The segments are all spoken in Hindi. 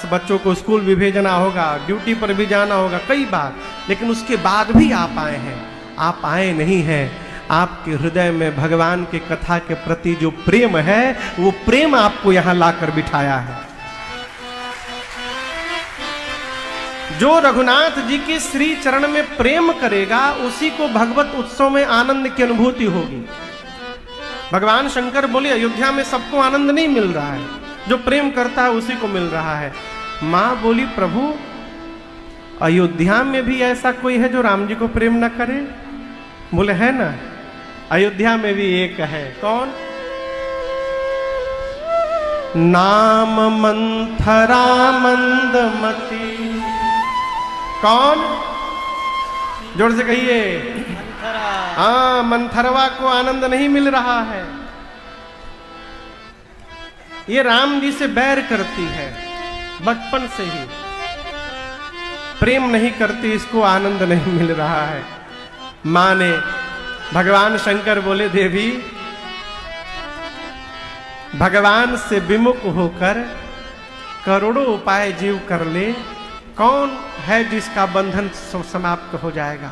बच्चों को स्कूल भी भेजना होगा, ड्यूटी पर भी जाना होगा कई बार, लेकिन उसके बाद भी आप आए हैं। आप आए नहीं हैं, आपके हृदय में भगवान के कथा के प्रति जो प्रेम है वो प्रेम आपको यहां लाकर बिठाया है। जो रघुनाथ जी के श्री चरण में प्रेम करेगा उसी को भगवत उत्सव में आनंद की अनुभूति होगी। भगवान शंकर बोले अयोध्या में सबको आनंद नहीं मिल रहा है, जो प्रेम करता है उसी को मिल रहा है। मां बोली प्रभु अयोध्या में भी ऐसा कोई है जो राम जी को प्रेम न करे? बोले है ना, अयोध्या में भी एक है। कौन? नाम मंथरा मंदमती। कौन? जोर से कहिए। हाँ, मंथरवा को आनंद नहीं मिल रहा है। ये राम जी से बैर करती है बचपन से ही, प्रेम नहीं करती, इसको आनंद नहीं मिल रहा है। मां ने, भगवान शंकर बोले देवी भगवान से विमुख होकर करोड़ों उपाय जीव कर ले, कौन है जिसका बंधन समाप्त हो जाएगा?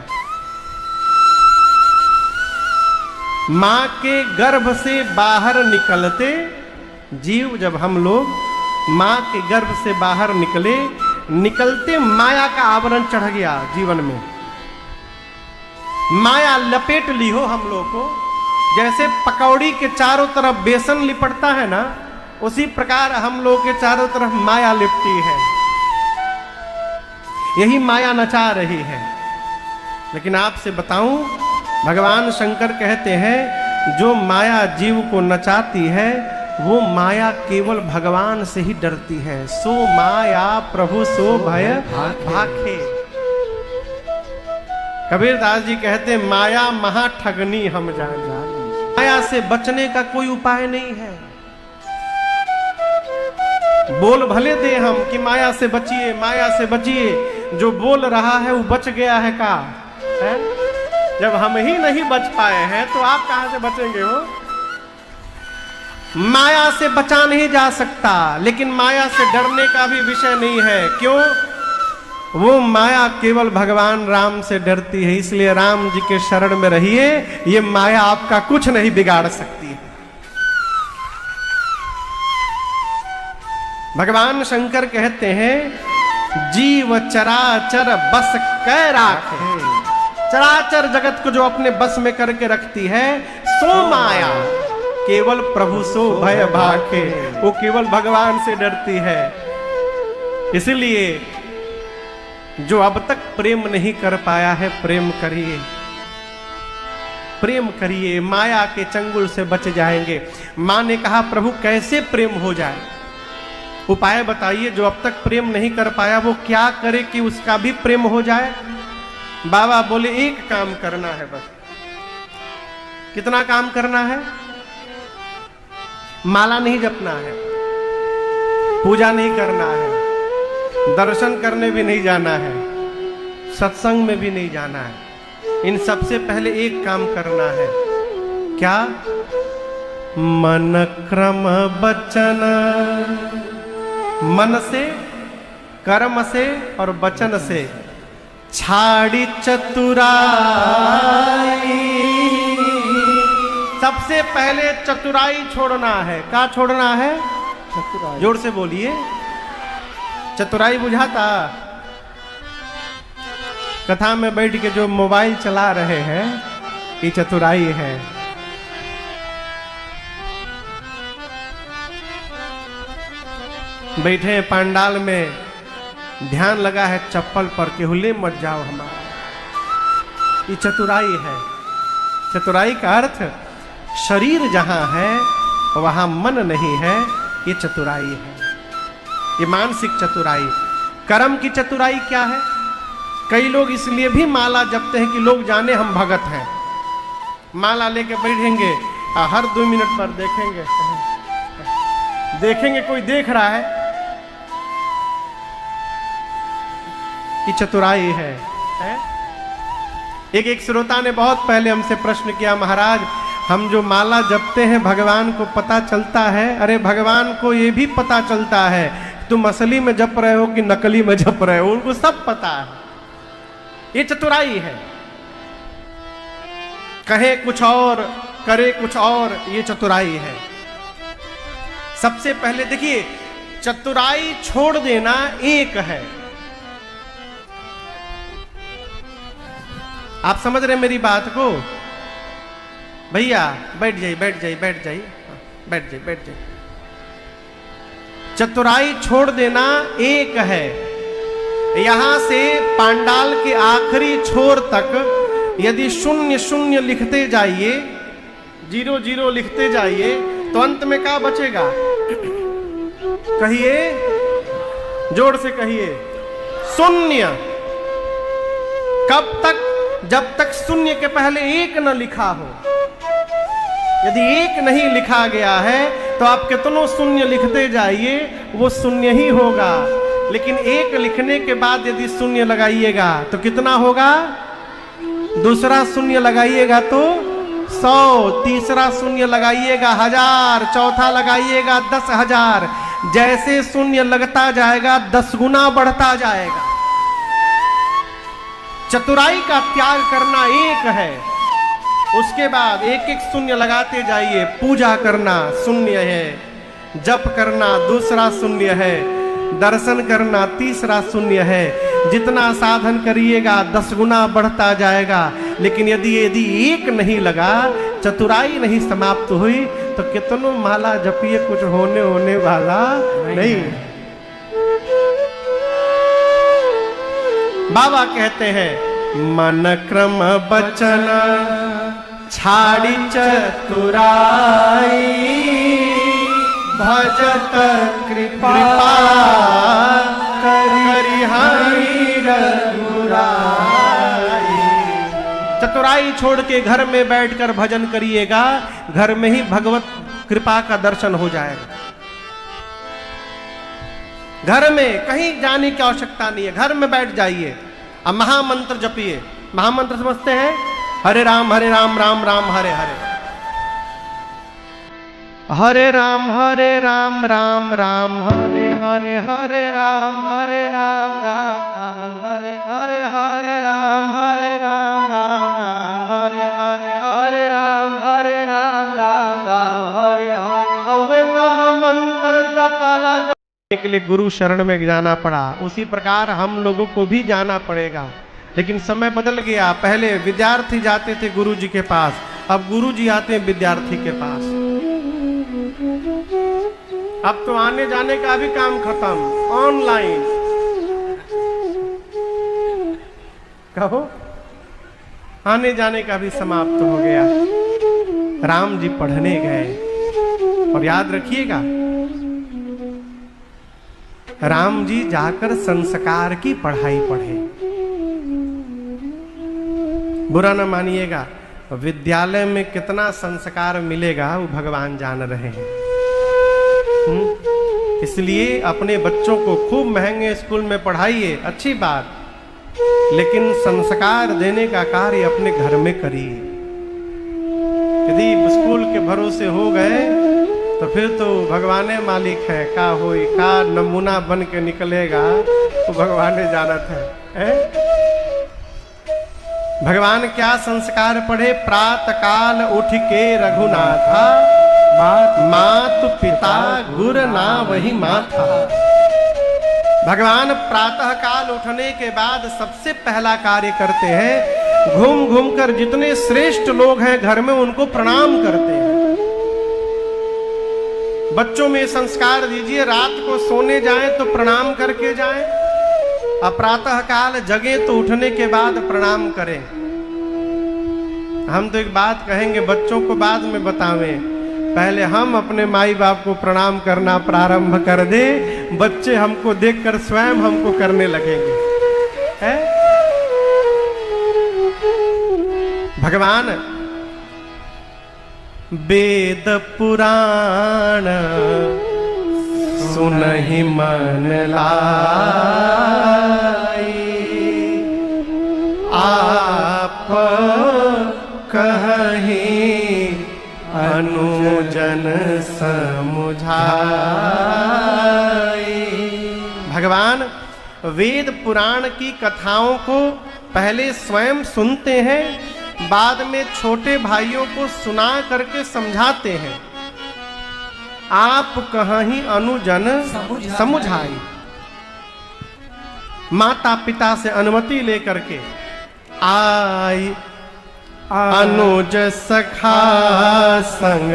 मां के गर्भ से बाहर निकलते जीव, जब हम लोग मां के गर्भ से बाहर निकलते माया का आवरण चढ़ गया जीवन में, माया लपेट ली हो हम लोग को। जैसे पकौड़ी के चारों तरफ बेसन लिपटता है ना, उसी प्रकार हम लोग के चारों तरफ माया लिपटी है। यही माया नचा रही है। लेकिन आपसे बताऊं, भगवान शंकर कहते हैं जो माया जीव को नचाती है वो माया केवल भगवान से ही डरती है। सो माया प्रभु सो भय भाखे। कबीरदास जी कहते माया महा ठगनी हम जान। माया से बचने का कोई उपाय नहीं है। बोल भले दे हम कि माया से बचिए, माया से बचिए, जो बोल रहा है वो बच गया है का है? जब हम ही नहीं बच पाए हैं तो आप कहां से बचेंगे? हो माया से बचा नहीं जा सकता, लेकिन माया से डरने का भी विषय नहीं है। क्यों? वो माया केवल भगवान राम से डरती है, इसलिए राम जी के शरण में रहिए। ये माया आपका कुछ नहीं बिगाड़ सकती है। भगवान शंकर कहते हैं जीव चराचर बस कै राखे। चराचर जगत को जो अपने बस में करके रखती है सो माया केवल प्रभु सो भय भाखे। वो केवल भगवान से डरती है। इसलिए जो अब तक प्रेम नहीं कर पाया है, प्रेम करिए, प्रेम करिए, माया के चंगुल से बच जाएंगे। मां ने कहा प्रभु कैसे प्रेम हो जाए, उपाय बताइए। जो अब तक प्रेम नहीं कर पाया वो क्या करे कि उसका भी प्रेम हो जाए? बाबा बोले एक काम करना है बस। कितना काम करना है? माला नहीं जपना है, पूजा नहीं करना है, दर्शन करने भी नहीं जाना है, सत्संग में भी नहीं जाना है। इन सबसे पहले एक काम करना है। क्या? मन क्रम वचन, मन से, कर्म से और वचन से छाड़ी चतुराई। सबसे पहले चतुराई छोड़ना है। क्या छोड़ना है? चतुराई। जोर से बोलिए। चतुराई बुझाता? कथा में बैठ के जो मोबाइल चला रहे हैं ये चतुराई है। बैठे पंडाल में, ध्यान लगा है चप्पल पर, केहुले मत जाओ हमारा, ये चतुराई है। चतुराई का अर्थ शरीर जहां है वहां मन नहीं है, ये चतुराई है, ये मानसिक चतुराई। कर्म की चतुराई क्या है? कई लोग इसलिए भी माला जपते हैं कि लोग जाने हम भगत हैं। माला लेके बैठेंगे, हर 2 मिनट पर देखेंगे कोई देख रहा है, ये चतुराई है? एक श्रोता ने बहुत पहले हमसे प्रश्न किया, महाराज हम जो माला जपते हैं भगवान को पता चलता है? अरे भगवान को ये भी पता चलता है तुम असली में जप रहे हो कि नकली में जप रहे हो, उनको सब पता है। ये चतुराई है। कहे कुछ और करे कुछ और, ये चतुराई है। सबसे पहले देखिए, चतुराई छोड़ देना एक है। आप समझ रहे मेरी बात को? भैया बैठ जाइए, बैठ जाइए, बैठ जाइए, बैठ जाइए, बैठ जाइए। चतुराई छोड़ देना एक है। यहां से पांडाल के आखिरी छोर तक यदि शून्य शून्य लिखते जाइए, 0 0 लिखते जाइए, तो अंत में क्या बचेगा? कहिए, जोर से कहिए, शून्य। कब तक? जब तक शून्य के पहले एक न लिखा हो। यदि एक नहीं लिखा गया है तो आप कितनों शून्य लिखते जाइए, वो शून्य ही होगा। लेकिन एक लिखने के बाद यदि शून्य लगाइएगा तो कितना होगा? दूसरा शून्य लगाइएगा तो 100, तीसरा शून्य लगाइएगा 1000, चौथा लगाइएगा 10,000। जैसे शून्य लगता जाएगा 10 गुना बढ़ता जाएगा। चतुराई का त्याग करना एक है। उसके बाद एक एक शून्य लगाते जाइए। पूजा करना शून्य है, जप करना दूसरा शून्य है, दर्शन करना तीसरा शून्य है। जितना साधन करिएगा 10 गुना बढ़ता जाएगा। लेकिन यदि एक नहीं लगा, चतुराई नहीं समाप्त हुई, तो कितनों माला जपिए, कुछ होने वाला नहीं। बाबा कहते हैं, मन क्रम बचन छाड़ी चतुराई, भजत कृपा करि हरि रघुराई। चतुराई छोड़ के घर में बैठकर भजन करिएगा, घर में ही भगवत कृपा का दर्शन हो जाएगा। घर में कहीं जाने की आवश्यकता नहीं है, घर में बैठ जाइए। अब महामंत्र जपिए। महामंत्र समझते हैं? हरे राम राम राम हरे हरे, हरे राम राम राम हरे हरे, हरे राम राम हरे हरे, हरे राम हरे हरे, हरे राम हरे हरे। महामंत्र के लिए गुरु शरण में जाना पड़ा, उसी प्रकार हम लोगों को भी जाना पड़ेगा। लेकिन समय बदल गया। पहले विद्यार्थी जाते थे गुरु जी के पास, अब गुरु जी आते हैं विद्यार्थी के पास। अब तो आने जाने का भी काम खत्म, ऑनलाइन। कहो, आने जाने का भी समाप्त हो गया। राम जी पढ़ने गए, और याद रखिएगा, राम जी जाकर संस्कार की पढ़ाई पढ़े। बुरा न मानिएगा, विद्यालय में कितना संस्कार मिलेगा वो भगवान जान रहे हैं। इसलिए अपने बच्चों को खूब महंगे स्कूल में पढ़ाइए, अच्छी बात, लेकिन संस्कार देने का कार्य अपने घर में करिए। यदि स्कूल के भरोसे हो गए तो फिर तो भगवाने मालिक है। का होई का नमूना बन के निकलेगा वो भगवाने जानत है। भगवान क्या संस्कार पढ़े? प्रातः काल उठ के रघुनाथा, मातु पिता गुर ना वही माथा। भगवान प्रातः काल उठने के बाद सबसे पहला कार्य करते हैं, घूम घूम कर जितने श्रेष्ठ लोग हैं घर में उनको प्रणाम करते हैं। बच्चों में संस्कार दीजिए, रात को सोने जाएं तो प्रणाम करके जाएं, अब प्रातः काल जगे तो उठने के बाद प्रणाम करें। हम तो एक बात कहेंगे, बच्चों को बाद में बतावें, पहले हम अपने माई बाप को प्रणाम करना प्रारंभ कर दे, बच्चे हमको देखकर स्वयं हमको करने लगेंगे। है? भगवान वेद पुराण सुनहि मन लाई, आप कहीं अनुजन समुझाई। भगवान वेद पुराण की कथाओं को पहले स्वयं सुनते हैं, बाद में छोटे भाइयों को सुना करके समझाते हैं। आप कहीं अनुजन समुझाई, माता पिता से अनुमति लेकर के आई अनुज सखा संग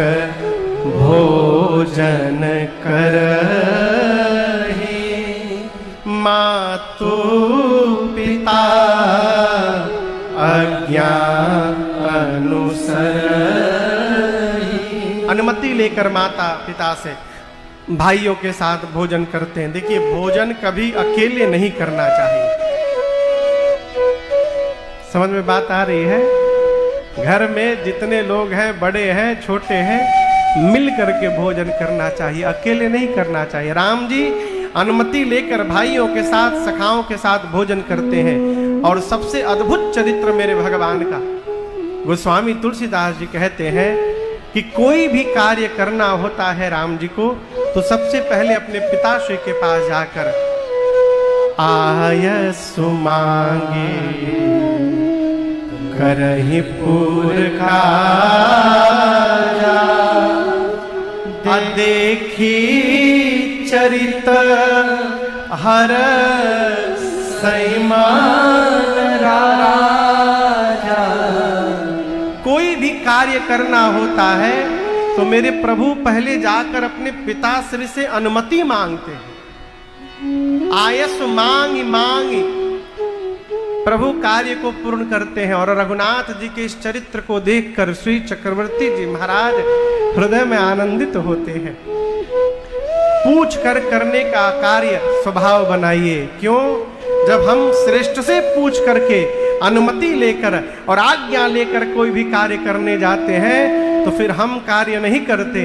भोजन करहि, मातु पिता आज्ञा अनुसरहि। अनुमति लेकर माता पिता से भाइयों के साथ भोजन करते हैं। देखिए, भोजन कभी अकेले नहीं करना चाहिए। समझ में बात आ रही है? घर में जितने लोग हैं, बड़े हैं छोटे हैं, मिल करके भोजन करना चाहिए, अकेले नहीं करना चाहिए। राम जी अनुमति लेकर भाइयों के साथ, सखाओं के साथ भोजन करते हैं। और सबसे अद्भुत चरित्र मेरे भगवान का, गोस्वामी तुलसीदास जी कहते हैं कि कोई भी कार्य करना होता है राम जी को, तो सबसे पहले अपने पिताश्री के पास जाकर आयसु मांगे करहि पूर काजा, देखी चरित हर सैमान राजा। कोई भी कार्य करना होता है तो मेरे प्रभु पहले जाकर अपने पिताश्री से अनुमति मांगते हैं। आयस मांगी मांगी प्रभु कार्य को पूर्ण करते हैं। और रघुनाथ जी के इस चरित्र को देखकर श्री चक्रवर्ती जी महाराज हृदय में आनंदित होते हैं। पूछ कर करने का कार्य स्वभाव बनाइए। क्यों? जब हम श्रेष्ठ से पूछ करके अनुमति लेकर और आज्ञा लेकर कोई भी कार्य करने जाते हैं तो फिर हम कार्य नहीं करते,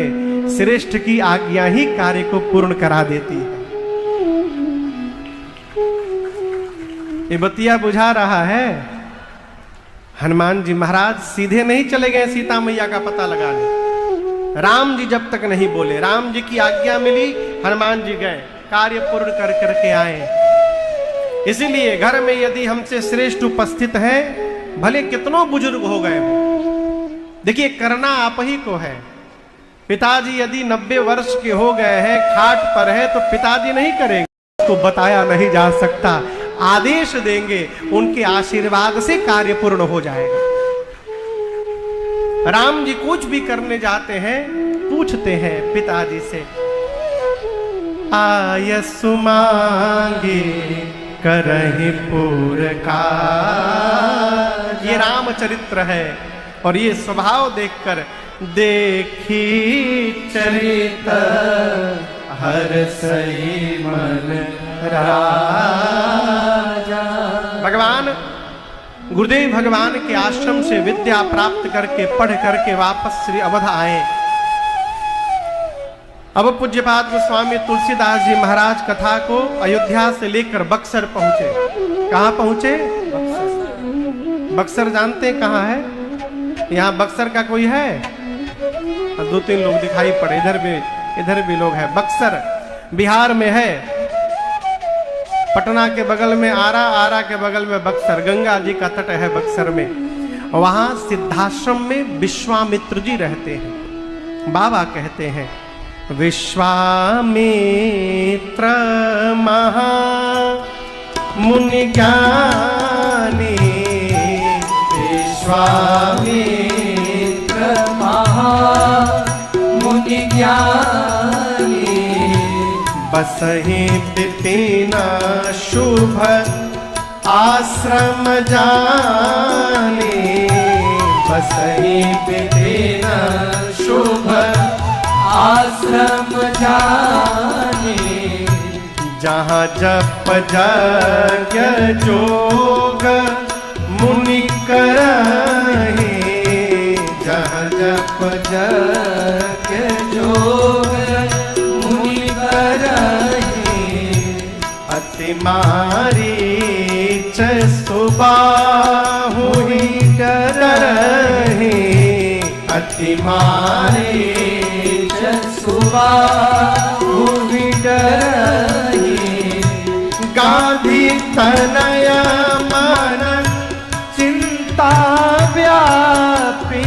श्रेष्ठ की आज्ञा ही कार्य को पूर्ण करा देती है। ये बतिया बुझा रहा है? हनुमान जी महाराज सीधे नहीं चले गए सीता मैया का पता लगाने। राम जी जब तक नहीं बोले, राम जी की आज्ञा मिली, हनुमान जी गए, कार्य पूर्ण कर करके आए। इसीलिए घर में यदि हमसे श्रेष्ठ उपस्थित है, भले कितनों बुजुर्ग हो गए हो, देखिए करना आप ही को है। पिताजी यदि 90 वर्ष के हो गए हैं, खाट पर है, तो पिताजी नहीं करेंगे, उसको बताया नहीं जा सकता, आदेश देंगे, उनके आशीर्वाद से कार्य पूर्ण हो जाएगा। राम जी कुछ भी करने जाते हैं, पूछते हैं पिताजी से, आयसु मांगे करहि पूर काज। ये रामचरित्र है और ये स्वभाव देखकर देखी चरित हर सही मन राजा। भगवान गुरुदेव भगवान के आश्रम से विद्या प्राप्त करके पढ़ करके वापस श्री अवध आए। अब पूज्यपाद गोस्वामी तुलसीदास जी महाराज कथा को अयोध्या से लेकर बक्सर पहुंचे। कहाँ पहुंचे? बक्सर जानते कहाँ है? यहाँ बक्सर का कोई है? 2-3 लोग दिखाई पड़े, इधर भी लोग हैं। बक्सर बिहार में है, पटना के बगल में आरा, आरा के बगल में बक्सर, गंगा जी का तट है बक्सर में। वहां सिद्धाश्रम में विश्वामित्र जी रहते हैं। बाबा कहते हैं, विश्वामित्र महा मुनि ज्ञानी, विश्वामित्र महा मुनि ज्ञानी, बसहि विपिन शुभ आश्रम जाने, बसहि विपिन शुभ आश्रम जाने, जहाँ जप यज्ञ जोग मुनि करहि, जहाँ जप यज्ञ जोग मुनि करहि, अति मारीच सुबाहु डरहि, अति मारीच सुबाहु डरहि, गाधी तनया मन चिंता व्यापी,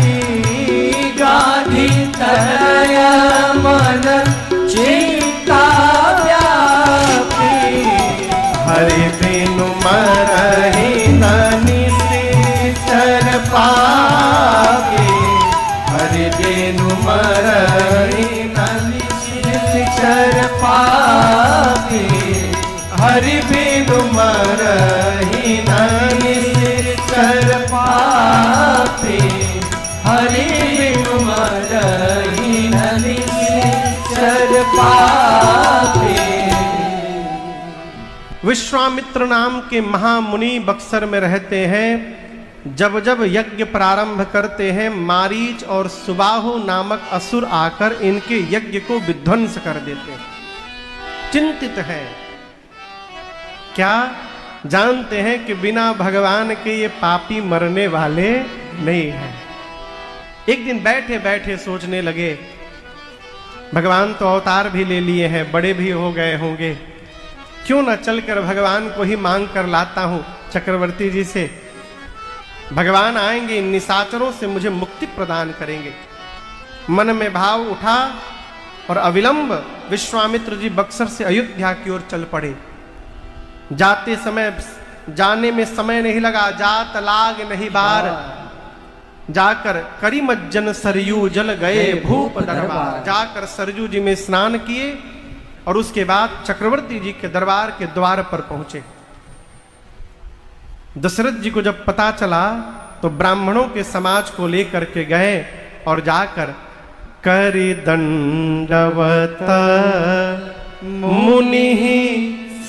गाधी तनया मन चिंता व्यापी, हरि बिनु मरहि निश्चर पावे, हरि बिनु मरहि निश्चर पावे, हरि बिनु मरहि निश्चर पावे, हरि बिनु मरहि निश्चर पावे। विश्वामित्र नाम के महामुनि बक्सर में रहते हैं। जब जब यज्ञ प्रारंभ करते हैं, मारीच और सुबाहु नामक असुर आकर इनके यज्ञ को विध्वंस कर देते हैं। चिंतित हैं, क्या जानते हैं कि बिना भगवान के ये पापी मरने वाले नहीं हैं। एक दिन बैठे बैठे सोचने लगे, भगवान तो अवतार भी ले लिए हैं, बड़े भी हो गए होंगे, क्यों न चलकर भगवान को ही मांग कर लाता हूं चक्रवर्ती जी से। भगवान आएंगे, इन निशाचरों से मुझे मुक्ति प्रदान करेंगे। मन में भाव उठा और अविलंब विश्वामित्र जी बक्सर से अयोध्या की ओर चल पड़े। जाने में समय नहीं लगा, जात लाग नहीं बार, जाकर करीमज्जन सरयू जल गए भूप दरबार। जाकर सरयू जी में स्नान किए और उसके बाद चक्रवर्ती जी के दरबार के द्वार पर पहुंचे। दशरथ जी को जब पता चला तो ब्राह्मणों के समाज को लेकर के गए और जाकर करि दंडवत मुनि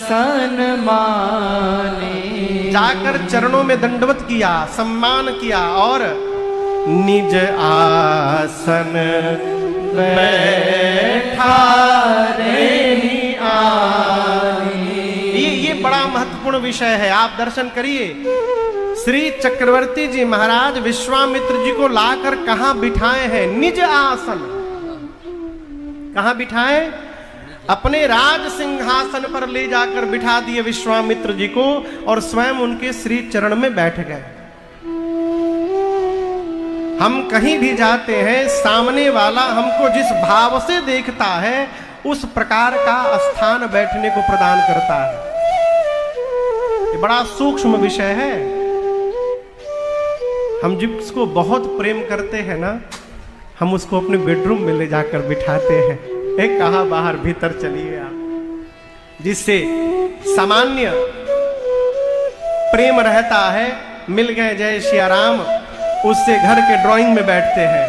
सन्माने, जाकर चरणों में दंडवत किया, सम्मान किया और निज आसन बैठा रही आनी। ये बड़ा महत्वपूर्ण विषय है, आप दर्शन करिए। श्री चक्रवर्ती जी महाराज विश्वामित्र जी को लाकर कहां बिठाए हैं? निज आसन। कहां बिठाए? अपने राज सिंहासन पर ले जाकर बिठा दिए विश्वामित्र जी को और स्वयं उनके श्री चरण में बैठ गए। हम कहीं भी जाते हैं, सामने वाला हमको जिस भाव से देखता है उस प्रकार का स्थान बैठने को प्रदान करता है। ये बड़ा सूक्ष्म विषय है। हम जिसको बहुत प्रेम करते हैं ना, हम उसको अपने बेडरूम में ले जाकर बिठाते हैं। एक कहा बाहर भीतर चलिए आप, जिससे सामान्य प्रेम रहता है। मिल गए जय श्री राम, उससे घर के ड्राइंग में बैठते हैं।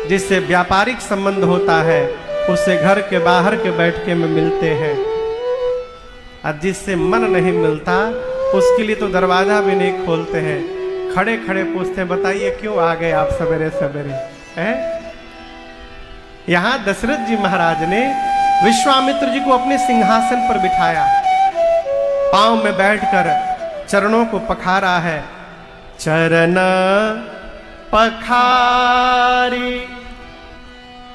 जिससे व्यापारिक संबंध होता है उससे घर के बाहर के बैठके में मिलते हैं। और जिससे मन नहीं मिलता उसके लिए तो दरवाजा भी नहीं खोलते हैं, खड़े खड़े पूछते हैं बताइए क्यों आ गए आप सवेरे सवेरे हैं। यहां दशरथ जी महाराज ने विश्वामित्र जी को अपने सिंहासन पर बिठाया, पांव में बैठकर चरणों को पखारा है। चरण पखारी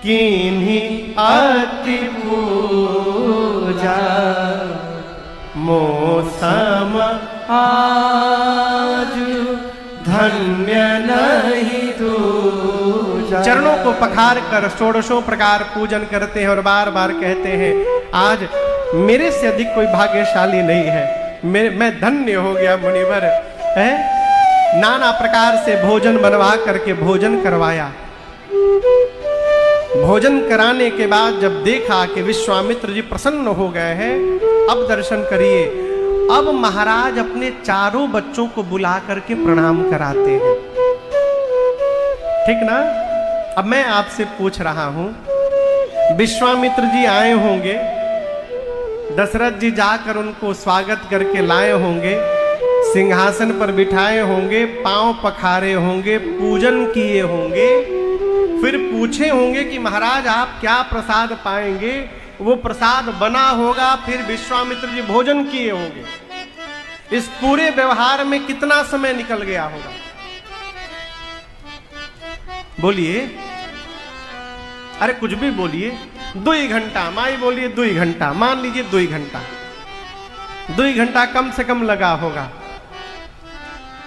कीन्ही अति पूजा, मौसम आज धन्य नहीं दूजा। चरणों को पखार कर षोडशों प्रकार पूजन करते हैं और बार बार कहते हैं आज मेरे से अधिक कोई भाग्यशाली नहीं है, मैं धन्य हो गया मुनिवर है। नाना प्रकार से भोजन बनवा करके भोजन करवाया। भोजन कराने के बाद जब देखा कि विश्वामित्र जी प्रसन्न हो गए हैं, अब दर्शन करिए। अब महाराज अपने चारों बच्चों को बुला करके प्रणाम कराते हैं। ठीक ना? अब मैं आपसे पूछ रहा हूं, विश्वामित्र जी आए होंगे, दशरथ जी जाकर उनको स्वागत करके लाए होंगे, सिंहासन पर बिठाए होंगे, पांव पखारे होंगे, पूजन किए होंगे, फिर पूछे होंगे कि महाराज आप क्या प्रसाद पाएंगे। वो प्रसाद बना होगा, फिर विश्वामित्र जी भोजन किए होंगे। इस पूरे व्यवहार में कितना समय निकल गया होगा? बोलिए, अरे कुछ भी बोलिए। 2 घंटा, माई बोलिए 2 घंटा, मान लीजिए 2 घंटा। 2 घंटा कम से कम लगा होगा।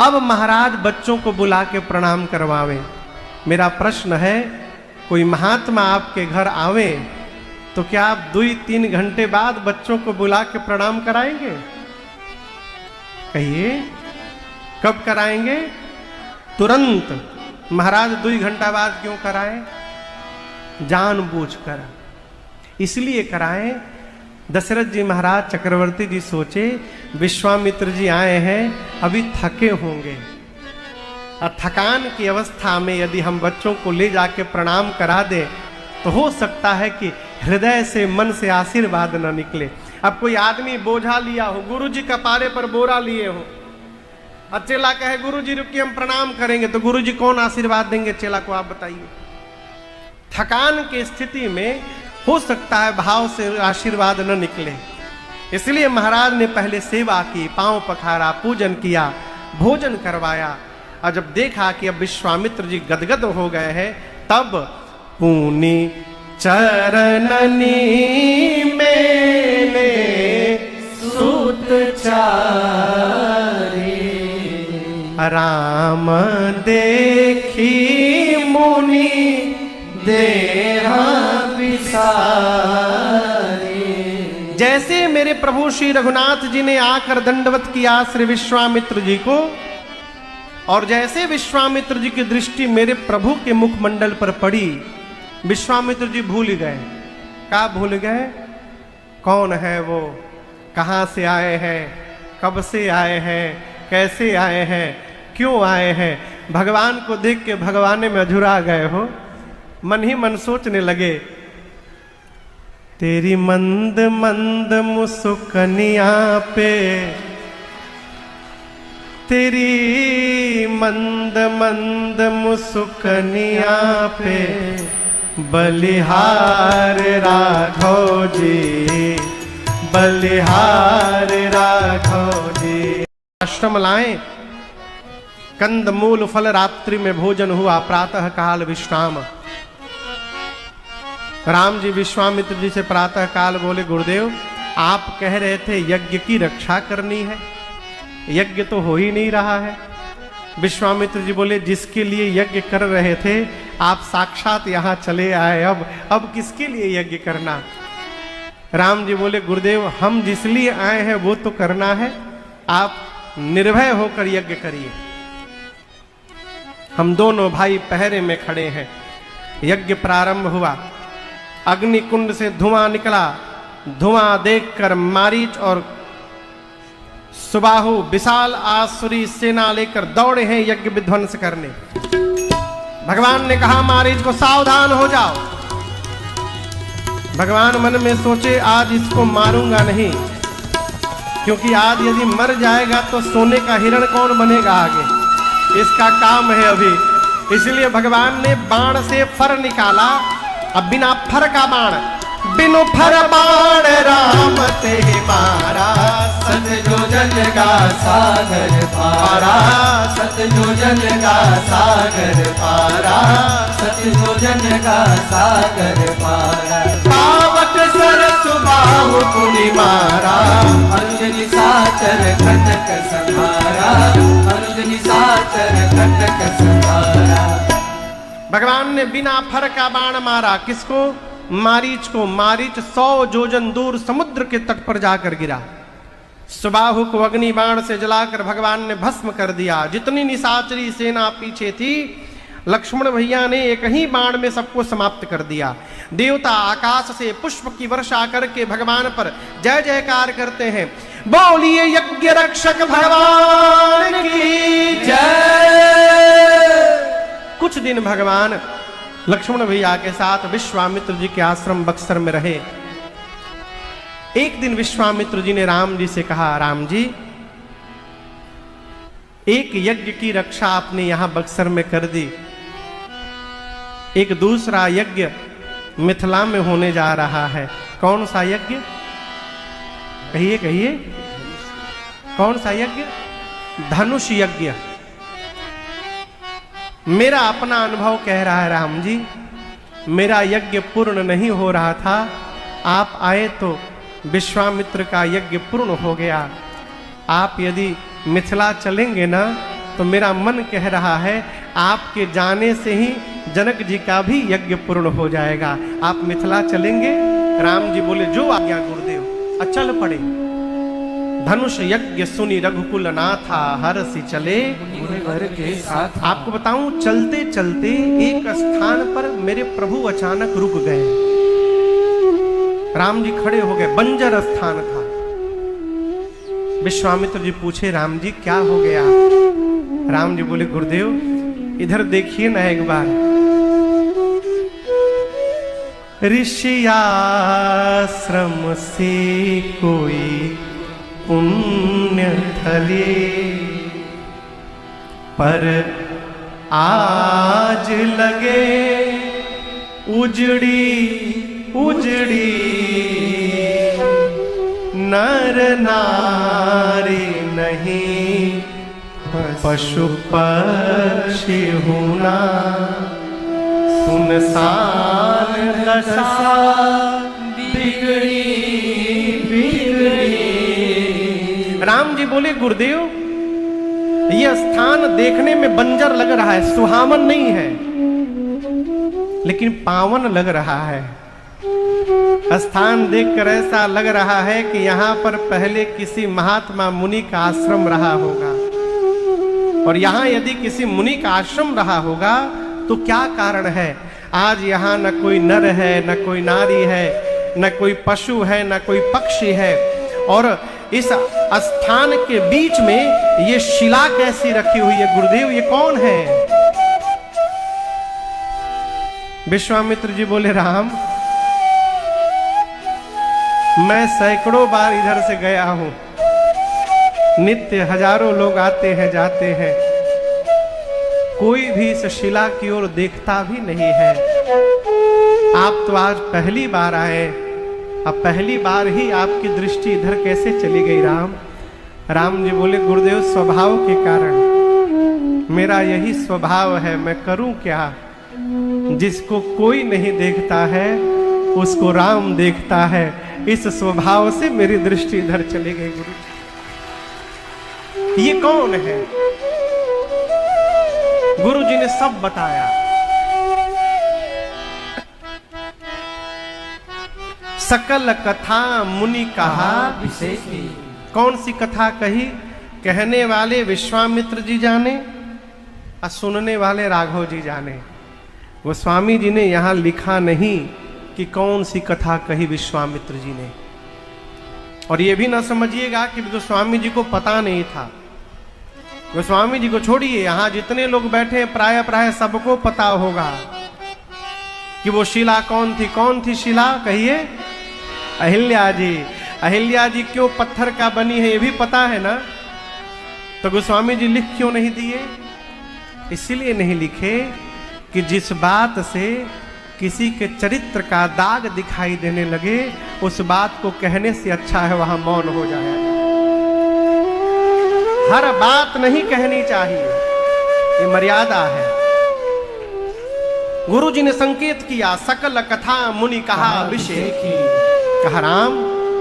अब महाराज बच्चों को बुला के प्रणाम करवावे। मेरा प्रश्न है, कोई महात्मा आपके घर आवे तो क्या आप 2-3 घंटे बाद बच्चों को बुला के प्रणाम कराएंगे? कहिए, कब कराएंगे? तुरंत। महाराज 2 घंटा बाद क्यों कराएं? जानबूझकर इसलिए कराएं। दशरथ जी महाराज चक्रवर्ती जी सोचे, विश्वामित्र जी आए हैं, अभी थके होंगे, और थकान की अवस्था में यदि हम बच्चों को ले जाके प्रणाम करा दें तो हो सकता है कि हृदय से, मन से आशीर्वाद न निकले। अब कोई आदमी बोझा लिया हो, गुरुजी कपारे पर बोरा लिए हो, और चेला कहे गुरुजी रुकिए हम प्रणाम करेंगे, तो गुरुजी कौन आशीर्वाद देंगे चेला को, आप बताइए। थकान की स्थिति में हो सकता है भाव से आशीर्वाद न निकले। इसलिए महाराज ने पहले सेवा की, पांव पखारा, पूजन किया, भोजन करवाया, और जब देखा कि अब विश्वामित्र जी गदगद हो गए हैं, तब पूनी चरणनी मेले सूत चारे, राम देखी मुनि देहा विसारे। जैसे मेरे प्रभु श्री रघुनाथ जी ने आकर दंडवत किया श्री विश्वामित्र जी को, और जैसे विश्वामित्र जी की दृष्टि मेरे प्रभु के मुखमंडल पर पड़ी, विश्वामित्र जी भूल गए। क्या भूल गए? कौन है वो, कहां से आए हैं, कब से आए हैं, कैसे आए हैं, क्यों आए हैं। भगवान को देख के भगवान में अझुरा गए हो। मन ही मन सोचने लगे, तेरी मंद मंद मुस्कनिया पे, तेरी मंद मंद मुस्कनिया पे बलिहार राघव जी, बलिहार राघव जी। आश्रम लाए, कंद मूल फल रात्रि में भोजन हुआ, प्रातः काल विश्राम। राम जी विश्वामित्र जी से प्रातः काल बोले, गुरुदेव आप कह रहे थे यज्ञ की रक्षा करनी है, यज्ञ तो हो ही नहीं रहा है। विश्वामित्र जी बोले, जिसके लिए यज्ञ कर रहे थे आप साक्षात यहाँ चले आए, अब किसके लिए यज्ञ करना। राम जी बोले, गुरुदेव हम जिस लिए आए हैं वो तो करना है, आप निर्भय होकर यज्ञ करिए। हम दोनों भाई पहरे में खड़े हैं। यज्ञ प्रारंभ हुआ, अग्नि कुंड से धुआं निकला। धुआं देखकर मारीच और सुबाहु विशाल आसुरी सेना लेकर दौड़े हैं यज्ञ विध्वंस करने। भगवान ने कहा मारीच को, सावधान हो जाओ। भगवान मन में सोचे, आज इसको मारूंगा नहीं, क्योंकि आज यदि मर जाएगा तो सोने का हिरण कौन बनेगा आगे, इसका काम है अभी। इसलिए भगवान ने बाण से फर निकाला। अब बिना फर का बाण, बिनु फर बाण राम ते मारा, सत जो जन का सागर पारा, सत जो जन का सागर पारा, सत जो जन का सागर पारा। पावक सरस बाहु पुनि मारा, अनुज निशाचर खटक संहारा, अनुज निशाचर खटक संहारा। भगवान ने बिना फर का बाण मारा। किसको? मारीच को। मारीच 100 योजन दूर समुद्र के तट पर जाकर गिरा। सुबाहु को अग्नि बाण से जलाकर भगवान ने भस्म कर दिया। जितनी निशाचरी सेना पीछे थी, लक्ष्मण भैया ने एक ही बाण में सबको समाप्त कर दिया। देवता आकाश से पुष्प की वर्षा करके भगवान पर जय जयकार करते हैं। बोलिए यज्ञ रक्षक भगवान की जय। कुछ दिन भगवान लक्ष्मण भैया के साथ विश्वामित्र जी के आश्रम बक्सर में रहे। एक दिन विश्वामित्र जी ने राम जी से कहा, राम जी एक यज्ञ की रक्षा आपने यहां बक्सर में कर दी, एक दूसरा यज्ञ मिथिला में होने जा रहा है। कौन सा यज्ञ? कहिए कहिए, कौन सा यज्ञ? धनुष यज्ञ। मेरा अपना अनुभव कह रहा है राम जी, मेरा यज्ञ पूर्ण नहीं हो रहा था, आप आए तो विश्वामित्र का यज्ञ पूर्ण हो गया। आप यदि मिथिला चलेंगे ना तो मेरा मन कह रहा है आपके जाने से ही जनक जी का भी यज्ञ पूर्ण हो जाएगा। आप मिथिला चलेंगे? राम जी बोले जो आज्ञा गुरुदेव। अचल पड़े। धनुष यज्ञ सुनी रघुकुल नाथा हरसि चले मुनिवर के साथ। आपको बताऊं, चलते चलते एक स्थान पर मेरे प्रभु अचानक रुक गए। राम जी खड़े हो गए, बंजर स्थान था। विश्वामित्र जी पूछे राम जी क्या हो गया? राम जी बोले गुरुदेव इधर देखिए ना एक बार। ऋषि आश्रम से कोई पुण्य थले पर आज लगे उजड़ी उजड़ी नर नारी नहीं पशु पक्षी होना सुनसान दशा बिगड़ी बिगड़ी। राम जी बोले गुरुदेव यह स्थान देखने में बंजर लग रहा है, सुहावन नहीं है, लेकिन पावन लग रहा है। स्थान देखकर ऐसा लग रहा है कि यहाँ पर पहले किसी महात्मा मुनि का आश्रम रहा होगा, और यहाँ यदि किसी मुनि का आश्रम रहा होगा तो क्या कारण है? आज यहाँ न कोई नर है, न कोई नारी है, न कोई पशु है, न कोई पक्षी है, और इस स्थान के बीच में ये शिला कैसी रखी हुई है? गुरुदेव ये कौन है? विश्वामित्र जी बोले राम मैं सैकड़ों बार इधर से गया हूं, नित्य हजारों लोग आते हैं जाते हैं, कोई भी इस शिला की ओर देखता भी नहीं है। आप तो आज पहली बार आए, अब पहली बार ही आपकी दृष्टि इधर कैसे चली गई राम? राम जी बोले गुरुदेव स्वभाव के कारण, मेरा यही स्वभाव है, मैं करूं क्या? जिसको कोई नहीं देखता है उसको राम देखता है, इस स्वभाव से मेरी दृष्टि इधर चली गई। गुरु ये कौन है? गुरु जी ने सब बताया। सकल कथा मुनि कहा विशेष। कौन सी कथा कही? कहने वाले विश्वामित्र जी जाने और सुनने वाले राघव जी जाने। गोस्वामी जी ने यहां लिखा नहीं कि कौन सी कथा कही विश्वामित्र जी ने, और ये भी ना समझिएगा कि गोस्वामी जी को पता नहीं था। गोस्वामी जी को छोड़िए, यहां जितने लोग बैठे प्राय प्राय सबको पता होगा कि वो शिला कौन थी। कौन थी शिला? कहिए। अहिल्या जी। अहिल्या जी क्यों पत्थर का बनी है ये भी पता है ना? तो गोस्वामी जी लिख क्यों नहीं दिए? इसलिए नहीं लिखे कि जिस बात से किसी के चरित्र का दाग दिखाई देने लगे उस बात को कहने से अच्छा है वहां मौन हो जाएगा। हर बात नहीं कहनी चाहिए, ये मर्यादा है। गुरु जी ने संकेत किया, सकल कथा मुनि कहा विषय की। कहा राम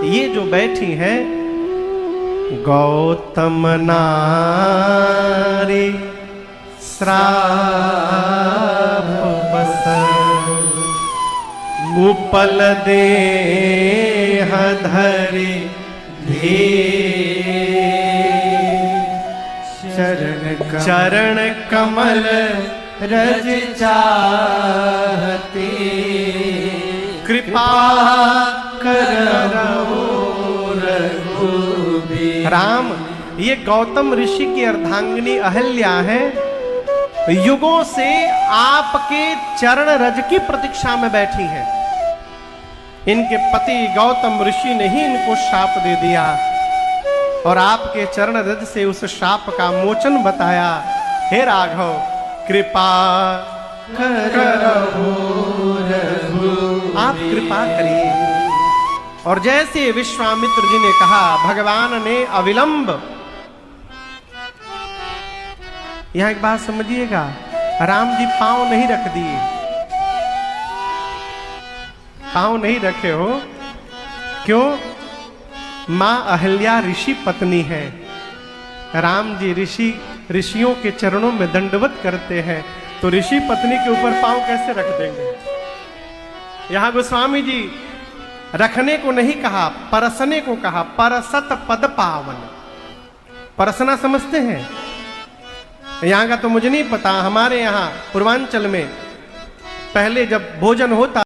ये जो बैठी है गौतम नारी श्राप उपल देह धरि चरण कमल रज चाहते कृपा करहु रघुबीर। राम ये गौतम ऋषि की अर्धांगिनी अहल्या है, युगों से आपके चरण रज की प्रतीक्षा में बैठी है। इनके पति गौतम ऋषि ने ही इनको शाप दे दिया और आपके चरण रज से उस शाप का मोचन बताया। हे राघव कृपा करहु रघुबीर। आप कृपा करिए। और जैसे विश्वामित्र जी ने कहा, भगवान ने अविलंब, यहां एक बात समझिएगा, राम जी पांव नहीं रख दिए, पांव नहीं रखे हो। क्यों? माँ अहल्या ऋषि पत्नी है। राम जी ऋषियों के चरणों में दंडवत करते हैं, तो ऋषि पत्नी के ऊपर पांव कैसे रख देंगे। यहां गोस्वामी जी रखने को नहीं कहा, परसने को कहा। परसत पद पावन, परसना समझते हैं? यहाँ का तो मुझे नहीं पता। हमारे यहाँ पूर्वांचल में पहले जब भोजन होता